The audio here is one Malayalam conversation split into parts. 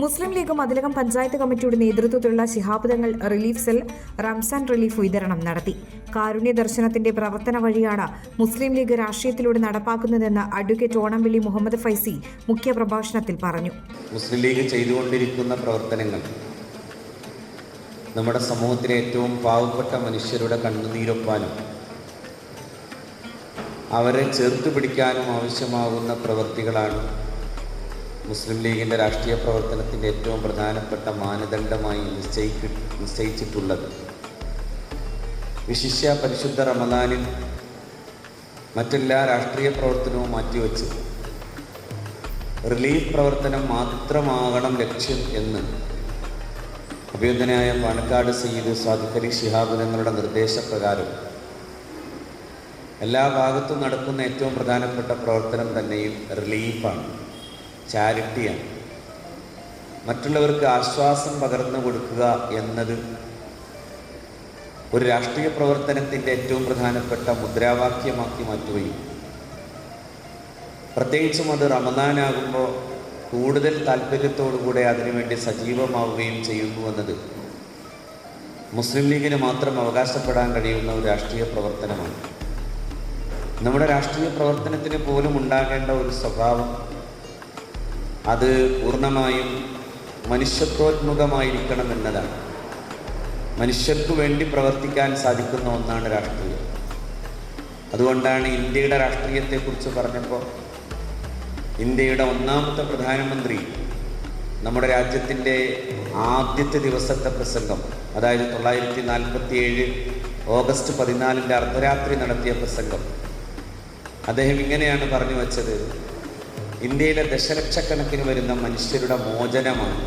മുസ്ലിം ലീഗ് മതിലകം പഞ്ചായത്ത് കമ്മിറ്റിയുടെ നേതൃത്വത്തിലുള്ള Shihab Thangal relief cell Ramzan relief വിതരണം നടത്തി. കാരുണ്യ ദർശനത്തിന്റെ പ്രവർത്തന വഴിയാണ് മുസ്ലിം ലീഗ് രാഷ്ട്രീയത്തിലൂടെ നടപ്പാക്കുന്നതെന്ന് അഡ്വക്കേറ്റ് ഓണംവിളി മുഹമ്മദ് ഫൈസി മുഖ്യപ്രഭാഷണത്തിൽ പറഞ്ഞു. മുസ്ലിം ലീഗ് ചെയ്തുകൊണ്ടിരിക്കുന്ന പ്രവർത്തനങ്ങൾ നമ്മുടെ സമൂഹത്തിലെ ഏറ്റവും പാവപ്പെട്ട മനുഷ്യരുടെ കണ്ണുനീരൊപ്പാനും അവരെ ചേർത്ത് പിടിക്കാനും ആവശ്യമാകുന്ന പ്രവൃത്തികളാണ് മുസ്ലിം ലീഗിൻ്റെ രാഷ്ട്രീയ പ്രവർത്തനത്തിൻ്റെ ഏറ്റവും പ്രധാനപ്പെട്ട മാനദണ്ഡമായി നിശ്ചയിച്ചിട്ടുള്ളത്. വിശിഷ്യ പരിശുദ്ധ റമദാനിൽ മറ്റെല്ലാ രാഷ്ട്രീയ പ്രവർത്തനവും മാറ്റിവെച്ച് റിലീഫ് പ്രവർത്തനം മാത്രമാകണം ലക്ഷ്യം എന്ന് അഭിനന്ദനായ പാണക്കാട് സയ്യിദ് സാദിഖ് അലി ശിഹാബ് തങ്ങളുടെ നിർദ്ദേശപ്രകാരം എല്ലാ ഭാഗത്തും നടക്കുന്ന ഏറ്റവും പ്രധാനപ്പെട്ട പ്രവർത്തനം തന്നെയും റിലീഫാണ്, ചാരിറ്റിയാണ്. മറ്റുള്ളവർക്ക് ആശ്വാസം പകർന്നു കൊടുക്കുക എന്നത് ഒരു രാഷ്ട്രീയ പ്രവർത്തനത്തിൻ്റെ ഏറ്റവും പ്രധാനപ്പെട്ട മുദ്രാവാക്യമാക്കി മാറ്റുകയും പ്രത്യേകിച്ചും അത് റമദാനാകുമ്പോൾ കൂടുതൽ താല്പര്യത്തോടുകൂടെ അതിനുവേണ്ടി സജീവമാവുകയും ചെയ്യുന്നു എന്നത് മുസ്ലിം ലീഗിന് മാത്രം അവകാശപ്പെടാൻ കഴിയുന്ന ഒരു രാഷ്ട്രീയ പ്രവർത്തനമാണ്. നമ്മുടെ രാഷ്ട്രീയ പ്രവർത്തനത്തിന് പോലും ഉണ്ടാകേണ്ട ഒരു സ്വഭാവം അത് പൂർണ്ണമായും മനുഷ്യത്വോന്മുഖമായിരിക്കണം എന്നതാണ്. മനുഷ്യർക്ക് വേണ്ടി പ്രവർത്തിക്കാൻ സാധിക്കുന്ന ഒന്നാണ് രാഷ്ട്രീയം. അതുകൊണ്ടാണ് ഇന്ത്യയുടെ രാഷ്ട്രീയത്തെക്കുറിച്ച് പറഞ്ഞപ്പോൾ ഇന്ത്യയുടെ ഒന്നാമത്തെ പ്രധാനമന്ത്രി നമ്മുടെ രാജ്യത്തിൻ്റെ ആദ്യത്തെ ദിവസത്തെ പ്രസംഗം, അതായത് 1947 ഓഗസ്റ്റ് 14 അർദ്ധരാത്രി നടത്തിയ പ്രസംഗം, അദ്ദേഹം ഇങ്ങനെയാണ് പറഞ്ഞു വച്ചത്: ഇന്ത്യയിലെ ദശലക്ഷക്കണക്കിന് വരുന്ന മനുഷ്യരുടെ മോചനമാണ്,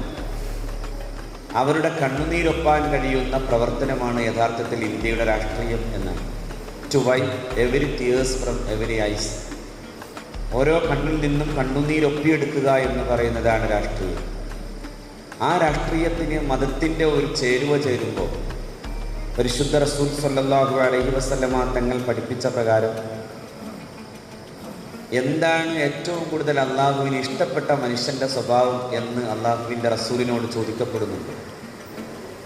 അവരുടെ കണ്ണുനീരൊപ്പാൻ കഴിയുന്ന പ്രവർത്തനമാണ് യഥാർത്ഥത്തിൽ ഇന്ത്യയുടെ രാഷ്ട്രീയം എന്നാണ്. To wipe every tears from every eyes, ഓരോ കണ്ണിൽ നിന്നും കണ്ണുനീരൊപ്പിയെടുക്കുക എന്ന് പറയുന്നതാണ് രാഷ്ട്രീയം. ആ രാഷ്ട്രീയത്തിന് മതത്തിൻ്റെ ഒരു ചേരുവ ചേരുമ്പോൾ പരിശുദ്ധ റസൂൽ സ്വല്ലല്ലാഹു അലൈഹി വസല്ലമ തങ്ങൾ പഠിപ്പിച്ച പ്രകാരം എന്താണ് ഏറ്റവും കൂടുതൽ അള്ളാഹുവിന് ഇഷ്ടപ്പെട്ട മനുഷ്യൻ്റെ സ്വഭാവം എന്ന് അള്ളാഹുവിൻ്റെ റസൂലിനോട് ചോദിക്കപ്പെടുന്നുണ്ട്.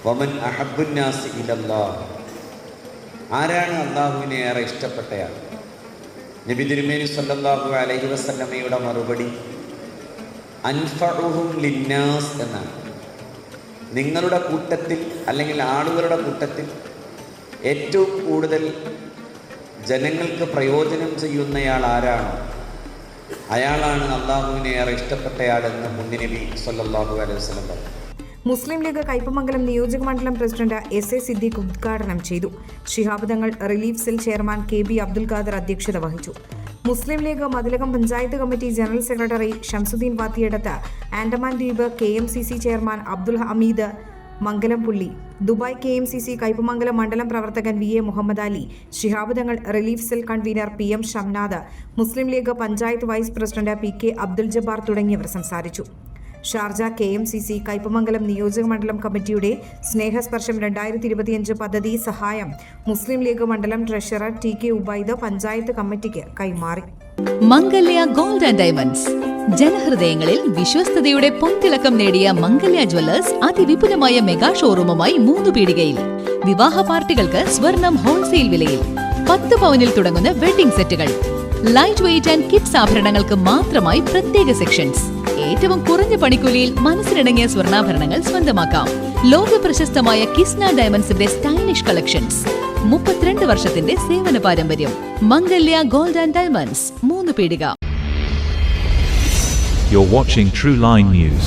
വമൻ അഹബ്ബുന്നാസി ഇലല്ലാഹ്, ആരാണ് അള്ളാഹുവിനെ ഏറെ ഇഷ്ടപ്പെട്ടയാൾ? നബി തിരുമേനി സ്വല്ലല്ലാഹു അലൈഹി വസല്ലമയുടെ മറുപടി അൻഫഉഹും ലിന്നാസ് എന്നാണ്. നിങ്ങളുടെ കൂട്ടത്തിൽ അല്ലെങ്കിൽ ആളുകളുടെ കൂട്ടത്തിൽ ഏറ്റവും കൂടുതൽ ജനങ്ങൾക്ക് പ്രയോജനം ചെയ്യുന്നയാൾ ആരാണോ അയാളാണ് അള്ളാഹുവിനെ ഏറെ ഇഷ്ടപ്പെട്ടയാളെന്ന് മുന്നബി സ്വല്ലല്ലാഹു അലൈഹി വസല്ലം പറഞ്ഞു. മുസ്ലിം ലീഗ് കയ്പമംഗലം നിയോജക മണ്ഡലം പ്രസിഡന്റ് എസ് സിദ്ദീഖ് ഉദ്ഘാടനം ചെയ്തു. Shihab Thangal relief cell chairman KB Abdul Khader അധ്യക്ഷത വഹിച്ചു. Muslim League Mathilakam panchayat committee general secretary Shamsudheen Vathiyadath, Andaman ദ്വീപ് KMCC chairman Abdul Hameed Mangalampulli, Dubai KMCC Kaipamangalam മണ്ഡലം പ്രവർത്തകൻ VA Muhammad Ali, Shihab Thangal relief cell convener PM Shamnad, Muslim League panchayat vice president PK Abdul Jabbar തുടങ്ങിയവർ സംസാരിച്ചു. ഷാർജ KMCC കയ്പമംഗലം നിയോജക മണ്ഡലം കമ്മിറ്റിയുടെ സ്നേഹസ്പർശം 2025 പദ്ധതി സഹായം മുസ്ലിം ലീഗ് മണ്ഡലം ട്രഷറർ TK ഉബൈദ് പഞ്ചായത്ത് കമ്മിറ്റിക്ക് കൈമാറി. മംഗല്യ ഗോൾഡ് ആൻഡ് ഡയമണ്ട്സ്, ജനഹൃദയങ്ങളിൽ വിശ്വസ്തയുടെ പൊൻതിളക്കം നേടിയ മംഗല്യ ജ്വല്ലേഴ്സ് അതിവിപുലമായ മെഗാ ഷോറൂമുമായി 3 പീടികയിൽ. വിവാഹ പാർട്ടികൾക്ക് സ്വർണം ഹോൾസെയിൽ വിലയിൽ 10 പവനിൽ തുടങ്ങുന്ന വെഡിംഗ് സെറ്റുകൾ, ലൈറ്റ് വെയ്റ്റ് ആൻഡ് കിഡ്സ് ആഭരണങ്ങൾക്ക് മാത്രമായി പ്രത്യേക സെക്ഷൻസ്. ഏറ്റവും കുറഞ്ഞ പണിക്കൂലിയിൽ മനസ്സിലിണങ്ങിയ സ്വർണ്ണാഭരണങ്ങൾ സ്വന്തമാക്കാം. ലോക പ്രശസ്തമായ കിസ്ന ഡയമണ്ട്സിന്റെ സ്റ്റൈലിഷ് കളക്ഷൻസ്, 32 വർഷത്തിന്റെ സേവന പാരമ്പര്യം. മംഗല്യ ഗോൾഡ് ആൻഡ് ഡയമണ്ട്സ്, 3 പീടിക. You're watching True Line News.